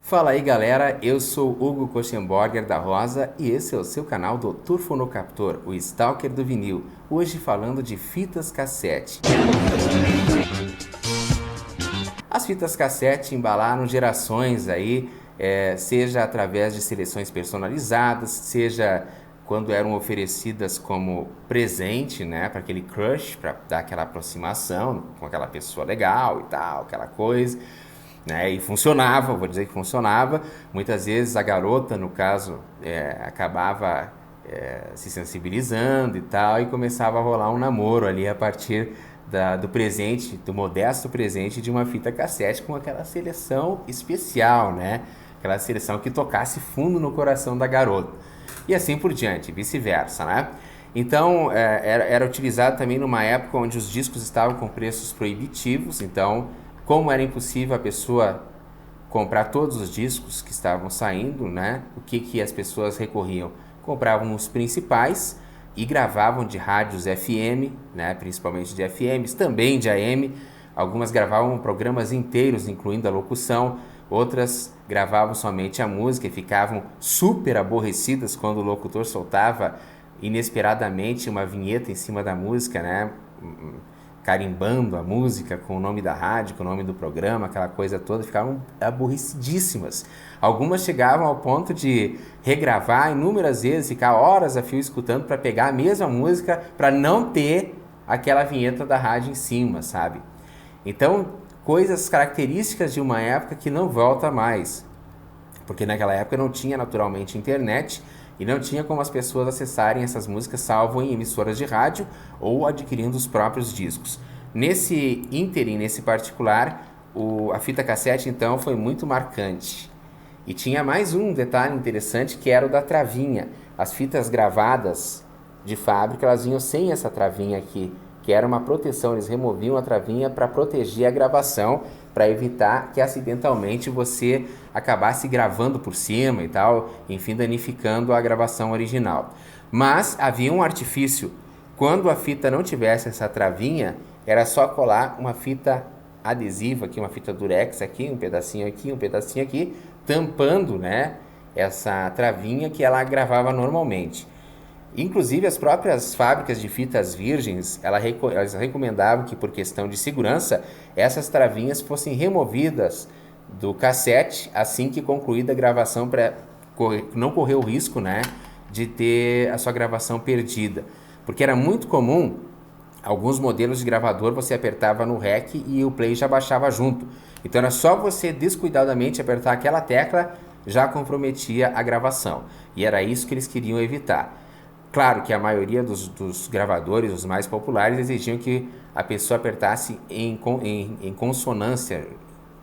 Fala aí galera, eu sou Hugo Kostenborger da Rosa e esse é o seu canal Dr. Fonocaptor, o Stalker do vinil, hoje falando de fitas cassete. As fitas cassete embalaram gerações aí, seja através de seleções personalizadas, seja quando eram oferecidas como presente, né, para aquele crush, para dar aquela aproximação com aquela pessoa legal e tal, aquela coisa, né, e funcionava, vou dizer que funcionava. Muitas vezes a garota, no caso, acabava se sensibilizando e tal, e começava a rolar um namoro ali a partir do presente, do modesto presente de uma fita cassete com aquela seleção especial, né? Aquela seleção que tocasse fundo no coração da garota. E assim por diante, vice-versa, né? Então, era utilizado também numa época onde os discos estavam com preços proibitivos, então, como era impossível a pessoa comprar todos os discos que estavam saindo, né? O que as pessoas recorriam? Compravam os principais e gravavam de rádios FM, né? Principalmente de FMs, também de AM. Algumas gravavam programas inteiros, incluindo a locução. Outras gravavam somente a música e ficavam super aborrecidas quando o locutor soltava inesperadamente uma vinheta em cima da música, né? Carimbando a música com o nome da rádio, com o nome do programa, aquela coisa toda, ficavam aborrecidíssimas. Algumas chegavam ao ponto de regravar inúmeras vezes, ficar horas a fio escutando para pegar a mesma música, para não ter aquela vinheta da rádio em cima, sabe? Então, coisas características de uma época que não volta mais, porque naquela época não tinha naturalmente internet e não tinha como as pessoas acessarem essas músicas salvo em emissoras de rádio ou adquirindo os próprios discos. Nesse ínterim, nesse particular, a fita cassete então foi muito marcante. E tinha mais um detalhe interessante que era o da travinha. As fitas gravadas de fábrica, elas vinham sem essa travinha aqui, que era uma proteção, eles removiam a travinha para proteger a gravação, para evitar que acidentalmente você acabasse gravando por cima e tal, enfim, danificando a gravação original. Mas havia um artifício, quando a fita não tivesse essa travinha, era só colar uma fita adesiva aqui, uma fita durex aqui, um pedacinho aqui, tampando, né, essa travinha que ela gravava normalmente. Inclusive, as próprias fábricas de fitas virgens, elas recomendavam que, por questão de segurança, essas travinhas fossem removidas do cassete assim que concluída a gravação, para não correr o risco, né, de ter a sua gravação perdida. Porque era muito comum, alguns modelos de gravador, você apertava no REC e o play já baixava junto. Então era só você descuidadamente apertar aquela tecla, já comprometia a gravação. E era isso que eles queriam evitar. Claro que a maioria dos gravadores, os mais populares, exigiam que a pessoa apertasse em consonância,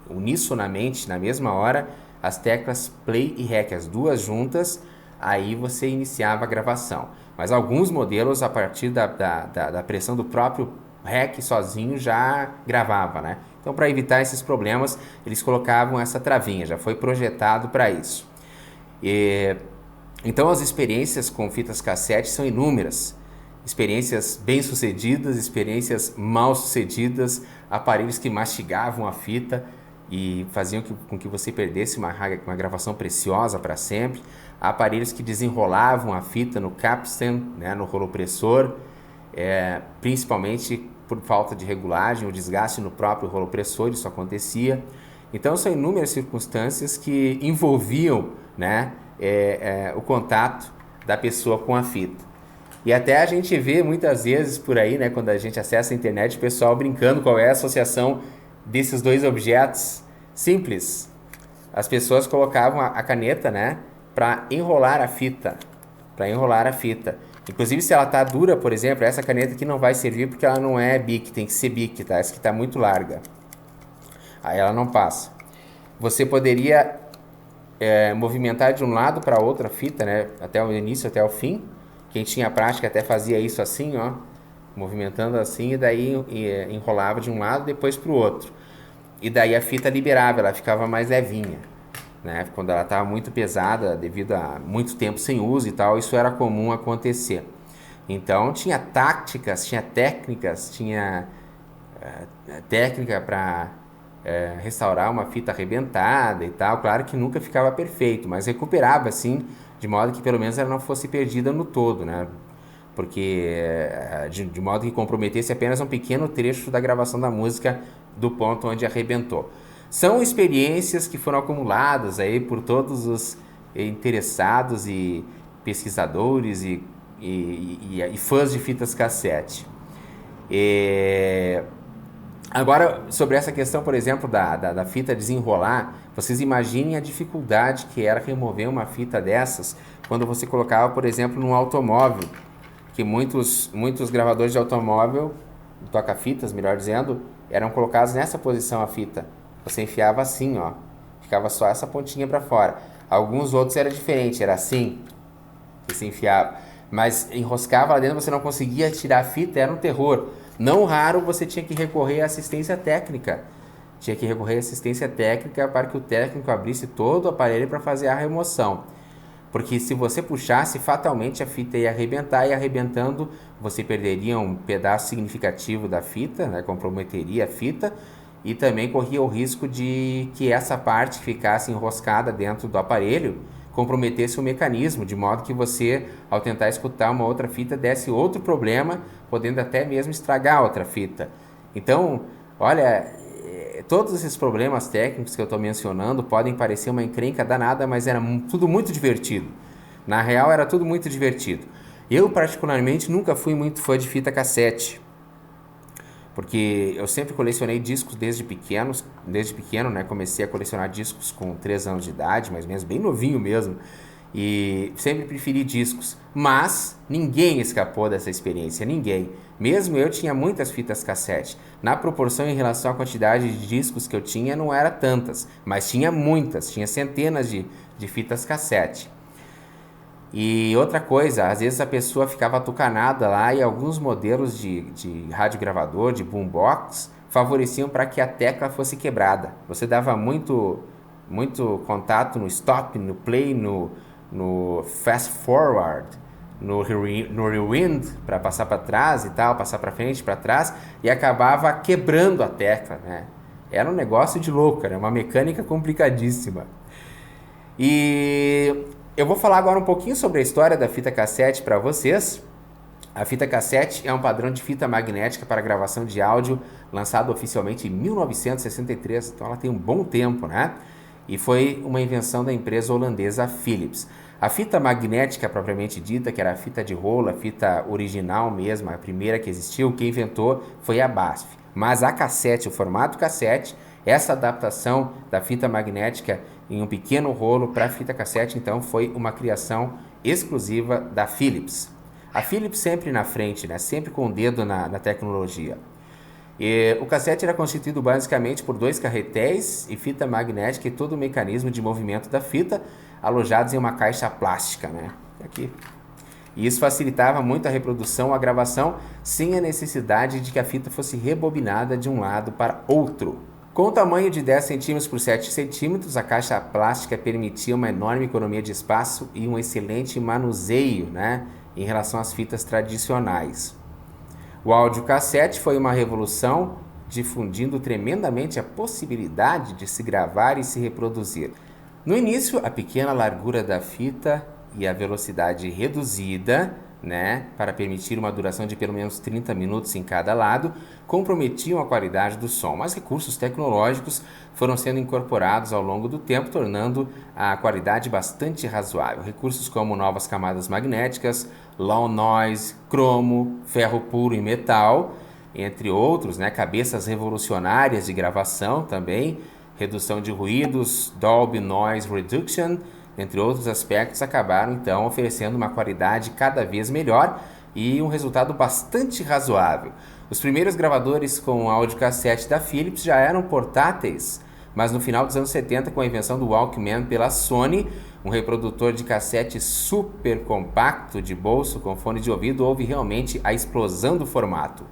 unissonamente, na mesma hora, as teclas play e rec, as duas juntas, aí você iniciava a gravação. Mas alguns modelos, a partir da pressão do próprio rec sozinho, já gravava, né? Então, para evitar esses problemas, eles colocavam essa travinha, já foi projetado para isso. Então as experiências com fitas cassete são inúmeras. Experiências bem-sucedidas, experiências mal-sucedidas, aparelhos que mastigavam a fita e faziam com que você perdesse uma gravação preciosa para sempre, aparelhos que desenrolavam a fita no capstan, né, no rolopressor, principalmente por falta de regulagem, o desgaste no próprio rolopressor, isso acontecia. Então são inúmeras circunstâncias que envolviam, né, o contato da pessoa com a fita. E até a gente vê muitas vezes por aí, né, quando a gente acessa a internet, o pessoal brincando qual é a associação desses dois objetos. Simples. As pessoas colocavam a caneta, né, para enrolar a fita. Para enrolar a fita. Inclusive, se ela tá dura, por exemplo, essa caneta aqui não vai servir porque ela não é Bic, tem que ser Bic, tá? Essa aqui tá muito larga. Aí ela não passa. Você poderia movimentar de um lado para outro a fita, né, até o início, até o fim. Quem tinha prática até fazia isso assim, ó, movimentando assim, e daí enrolava de um lado, depois para o outro. E daí a fita liberava, ela ficava mais levinha, né? Quando ela estava muito pesada, devido a muito tempo sem uso e tal, isso era comum acontecer. Então tinha táticas, tinha técnicas, tinha técnica para restaurar uma fita arrebentada e tal. Claro que nunca ficava perfeito, mas recuperava assim, de modo que pelo menos ela não fosse perdida no todo, né? Porque de modo que comprometesse apenas um pequeno trecho da gravação da música do ponto onde arrebentou. São experiências que foram acumuladas aí por todos os interessados e pesquisadores e fãs de fitas cassete. Agora, sobre essa questão, por exemplo, da fita desenrolar, vocês imaginem a dificuldade que era remover uma fita dessas quando você colocava, por exemplo, num automóvel, que muitos gravadores de automóvel, toca-fitas, melhor dizendo, eram colocados nessa posição a fita. Você enfiava assim, ó, ficava só essa pontinha para fora. Alguns outros era diferente, era assim, que se enfiava. Mas enroscava lá dentro, você não conseguia tirar a fita, era um terror. Não raro você tinha que recorrer à assistência técnica. Tinha que recorrer à assistência técnica para que o técnico abrisse todo o aparelho para fazer a remoção. Porque se você puxasse, fatalmente a fita ia arrebentar, e arrebentando você perderia um pedaço significativo da fita, né? Comprometeria a fita, e também corria o risco de que essa parte ficasse enroscada dentro do aparelho, comprometesse o mecanismo, de modo que você, ao tentar escutar uma outra fita, desse outro problema, podendo até mesmo estragar a outra fita. Então, olha, todos esses problemas técnicos que eu estou mencionando podem parecer uma encrenca danada, mas era tudo muito divertido. Na real, era tudo muito divertido. Eu, particularmente, nunca fui muito fã de fita cassete, porque eu sempre colecionei discos desde pequeno, né? Comecei a colecionar discos com 3 anos de idade, mais ou menos, bem novinho mesmo, e sempre preferi discos. Mas ninguém escapou dessa experiência, ninguém. Mesmo eu tinha muitas fitas cassete. Na proporção em relação à quantidade de discos que eu tinha, não era tantas, mas tinha muitas, tinha centenas de fitas cassete. E outra coisa, às vezes a pessoa ficava atucanada lá, e alguns modelos de radiogravador, de boombox, favoreciam para que a tecla fosse quebrada. Você dava muito contato no stop, no play, no fast forward, no rewind, para passar para trás e tal, passar para frente, para trás, e acabava quebrando a tecla, né? Era um negócio de louco, era uma mecânica complicadíssima. E eu vou falar agora um pouquinho sobre a história da fita cassete para vocês. A fita cassete é um padrão de fita magnética para gravação de áudio, lançado oficialmente em 1963, então ela tem um bom tempo, né? E foi uma invenção da empresa holandesa Philips. A fita magnética propriamente dita, que era a fita de rolo, a fita original mesmo, a primeira que existiu, quem inventou foi a BASF. Mas a cassete, o formato cassete, essa adaptação da fita magnética em um pequeno rolo para a fita cassete, então, foi uma criação exclusiva da Philips. A Philips sempre na frente, né? Sempre com o dedo na tecnologia. E o cassete era constituído basicamente por 2 carretéis e fita magnética e todo o mecanismo de movimento da fita, alojados em uma caixa plástica, né? Aqui. E isso facilitava muito a reprodução, a gravação, sem a necessidade de que a fita fosse rebobinada de um lado para outro. Com o tamanho de 10 cm por 7 cm, a caixa plástica permitia uma enorme economia de espaço e um excelente manuseio, né, em relação às fitas tradicionais. O audiocassete foi uma revolução, difundindo tremendamente a possibilidade de se gravar e se reproduzir. No início, a pequena largura da fita e a velocidade reduzida, né, para permitir uma duração de pelo menos 30 minutos em cada lado, comprometiam a qualidade do som, mas recursos tecnológicos foram sendo incorporados ao longo do tempo, tornando a qualidade bastante razoável. Recursos como novas camadas magnéticas, low noise, cromo, ferro puro e metal, entre outros, né, cabeças revolucionárias de gravação também, redução de ruídos, Dolby Noise Reduction, entre outros aspectos, acabaram então oferecendo uma qualidade cada vez melhor e um resultado bastante razoável. Os primeiros gravadores com audiocassete da Philips já eram portáteis, mas no final dos anos 70, com a invenção do Walkman pela Sony, um reprodutor de cassete super compacto de bolso com fone de ouvido, houve realmente a explosão do formato.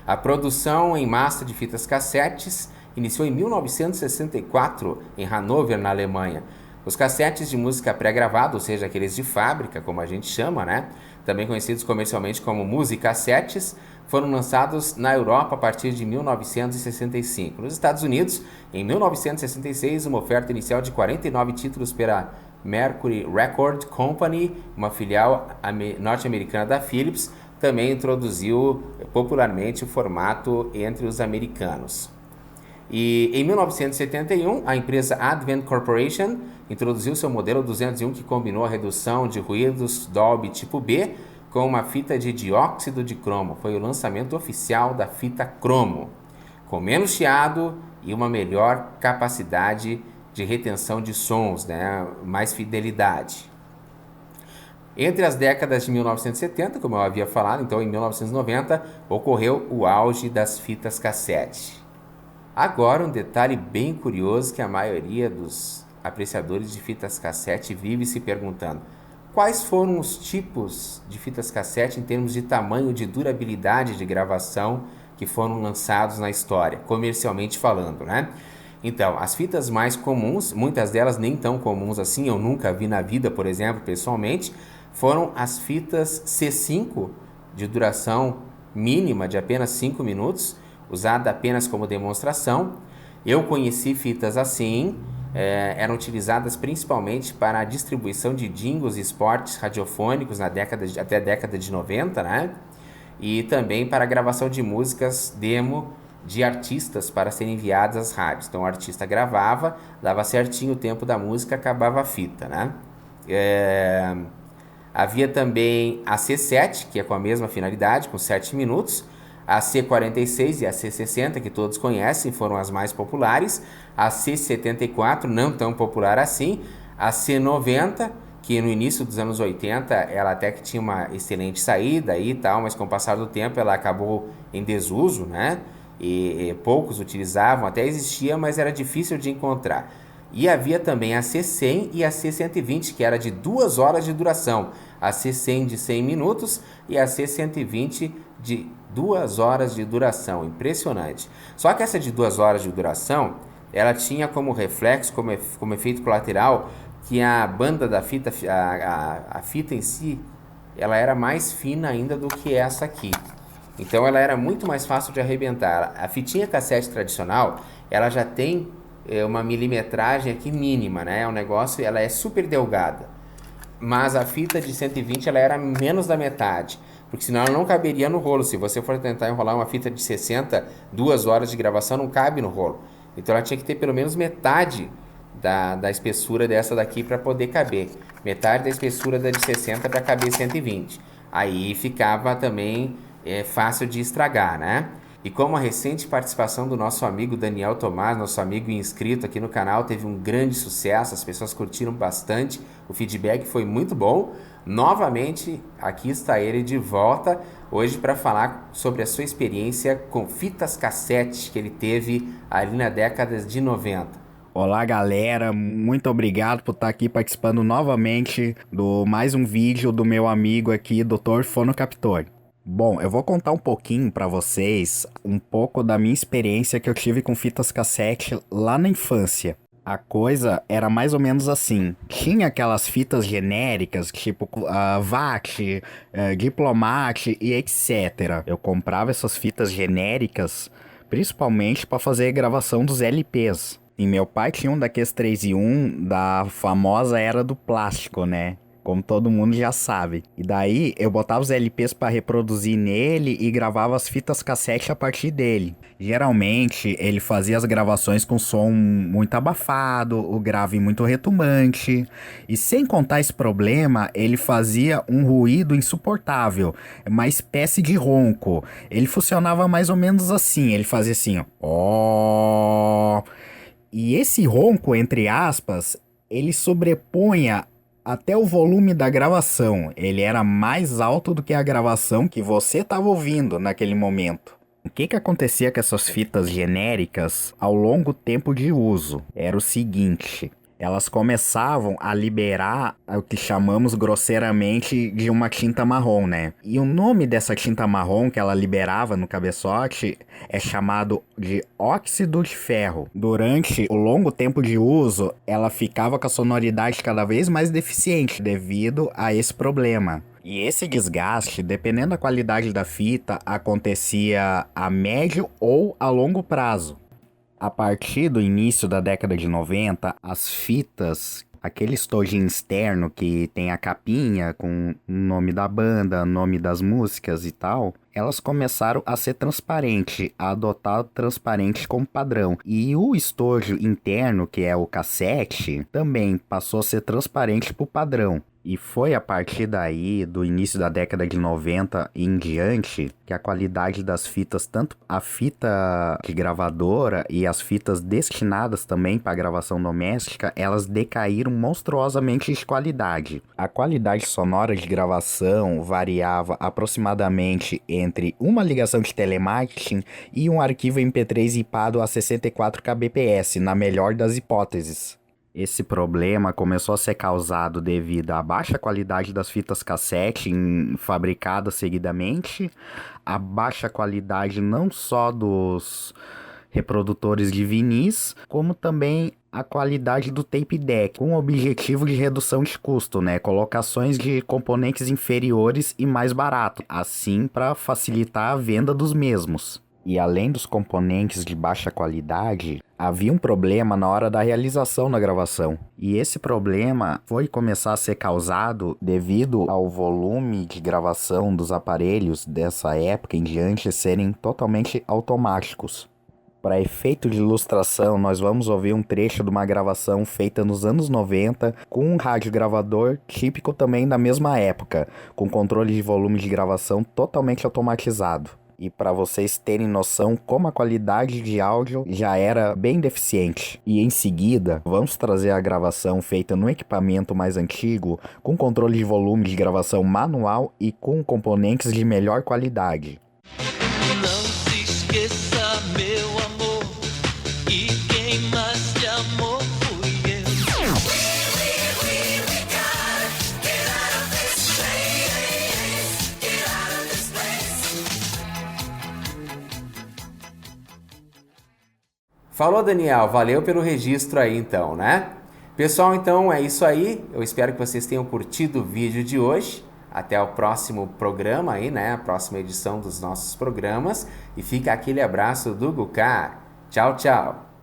A produção em massa de fitas cassetes iniciou em 1964 em Hannover, na Alemanha. Os cassetes de música pré-gravada, ou seja, aqueles de fábrica, como a gente chama, né? Também conhecidos comercialmente como musicassetes, foram lançados na Europa a partir de 1965. Nos Estados Unidos, em 1966, uma oferta inicial de 49 títulos pela Mercury Record Company, uma filial norte-americana da Philips, também introduziu popularmente o formato entre os americanos. E em 1971, a empresa Advent Corporation introduziu seu modelo 201 que combinou a redução de ruídos Dolby tipo B com uma fita de dióxido de cromo. Foi o lançamento oficial da fita cromo, com menos chiado e uma melhor capacidade de retenção de sons, né? Mais fidelidade. Entre as décadas de 1970, como eu havia falado, então em 1990, ocorreu o auge das fitas cassete. Agora, um detalhe bem curioso que a maioria dos apreciadores de fitas cassete vive se perguntando: quais foram os tipos de fitas cassete em termos de tamanho de durabilidade de gravação que foram lançados na história, comercialmente falando, né? Então, as fitas mais comuns, muitas delas nem tão comuns assim, eu nunca vi na vida, por exemplo, pessoalmente, foram as fitas C5 de duração mínima de apenas 5 minutos, usada apenas como demonstração. Eu conheci fitas assim, eram utilizadas principalmente para a distribuição de jingles e spots radiofônicos até a década de 90, né? E também para a gravação de músicas demo de artistas para serem enviadas às rádios. Então o artista gravava, dava certinho o tempo da música, acabava a fita, né? Havia também a C7, que é com a mesma finalidade, com 7 minutos, a C46 e a C60, que todos conhecem, foram as mais populares, a C74, não tão popular assim, a C90, que no início dos anos 80 ela até que tinha uma excelente saída e tal, mas com o passar do tempo ela acabou em desuso, né? E poucos utilizavam, até existia, mas era difícil de encontrar. E havia também a C100 e a C120, que era de 2 horas de duração, a C100 de 100 minutos e a C120 de 2 horas de duração, impressionante. Só que essa de 2 horas de duração, ela tinha como reflexo, como efeito colateral, que a banda da fita, a fita em si, ela era mais fina ainda do que essa aqui. Então ela era muito mais fácil de arrebentar. A fitinha cassete tradicional, ela já tem uma milimetragem aqui mínima, né? O negócio, ela é super delgada. Mas a fita de 120, ela era menos da metade, porque senão ela não caberia no rolo. Se você for tentar enrolar uma fita de 60, 2 horas de gravação não cabe no rolo. Então ela tinha que ter pelo menos metade da espessura dessa daqui para poder caber. Metade da espessura da de 60 para caber 120. Aí ficava também fácil de estragar, né? E como a recente participação do nosso amigo Daniel Tomás, nosso amigo inscrito aqui no canal, teve um grande sucesso, as pessoas curtiram bastante, o feedback foi muito bom. Novamente, aqui está ele de volta, hoje para falar sobre a sua experiência com fitas cassete que ele teve ali na década de 90. Olá galera, muito obrigado por estar aqui participando novamente do mais um vídeo do meu amigo aqui, Dr. Fonocaptor. Bom, eu vou contar um pouquinho pra vocês, um pouco da minha experiência que eu tive com fitas cassete lá na infância. A coisa era mais ou menos assim, tinha aquelas fitas genéricas, tipo VAT, Diplomat e etc. Eu comprava essas fitas genéricas, principalmente para fazer a gravação dos LPs. E meu pai tinha um daqueles 3 em 1 da famosa era do plástico, né? Como todo mundo já sabe. E daí eu botava os LPs para reproduzir nele e gravava as fitas cassete a partir dele. Geralmente ele fazia as gravações com som muito abafado, o grave muito retumbante. E sem contar esse problema, ele fazia um ruído insuportável, uma espécie de ronco. Ele funcionava mais ou menos assim, ele fazia assim, ó. E esse ronco, entre aspas, ele sobrepunha até o volume da gravação. Ele era mais alto do que a gravação que você estava ouvindo naquele momento. O que acontecia com essas fitas genéricas ao longo tempo de uso? Era o seguinte: elas começavam a liberar o que chamamos grosseiramente de uma tinta marrom, né? E o nome dessa tinta marrom que ela liberava no cabeçote é chamado de óxido de ferro. Durante o longo tempo de uso, ela ficava com a sonoridade cada vez mais deficiente devido a esse problema. E esse desgaste, dependendo da qualidade da fita, acontecia a médio ou a longo prazo. A partir do início da década de 90, as fitas, aquele estojinho externo que tem a capinha com o nome da banda, nome das músicas e tal, elas começaram a ser transparente, a adotar o transparente como padrão. E o estojo interno, que é o cassete, também passou a ser transparente por padrão. E foi a partir daí, do início da década de 90 em diante, que a qualidade das fitas, tanto a fita de gravadora e as fitas destinadas também para gravação doméstica, elas decaíram monstruosamente de qualidade. A qualidade sonora de gravação variava aproximadamente entre uma ligação de telemarketing e um arquivo MP3 zipado a 64 kbps, na melhor das hipóteses. Esse problema começou a ser causado devido à baixa qualidade das fitas cassete fabricadas seguidamente, a baixa qualidade não só dos reprodutores de vinis, como também a qualidade do tape deck, com o objetivo de redução de custo, né? Colocações de componentes inferiores e mais baratos, assim para facilitar a venda dos mesmos. E além dos componentes de baixa qualidade, havia um problema na hora da realização da gravação. E esse problema foi começar a ser causado devido ao volume de gravação dos aparelhos dessa época em diante serem totalmente automáticos. Para efeito de ilustração, nós vamos ouvir um trecho de uma gravação feita nos anos 90 com um radiogravador típico também da mesma época, com controle de volume de gravação totalmente automatizado. E para vocês terem noção como a qualidade de áudio já era bem deficiente. E em seguida, vamos trazer a gravação feita no equipamento mais antigo, com controle de volume de gravação manual e com componentes de melhor qualidade. Não se esqueça, meu amor, e quem mais te amou fui eu. Falou, Daniel, valeu pelo registro aí então, né? Pessoal, então é isso aí. Eu espero que vocês tenham curtido o vídeo de hoje. Até o próximo programa aí, né? A próxima edição dos nossos programas. E fica aquele abraço do Gucar. Tchau, tchau.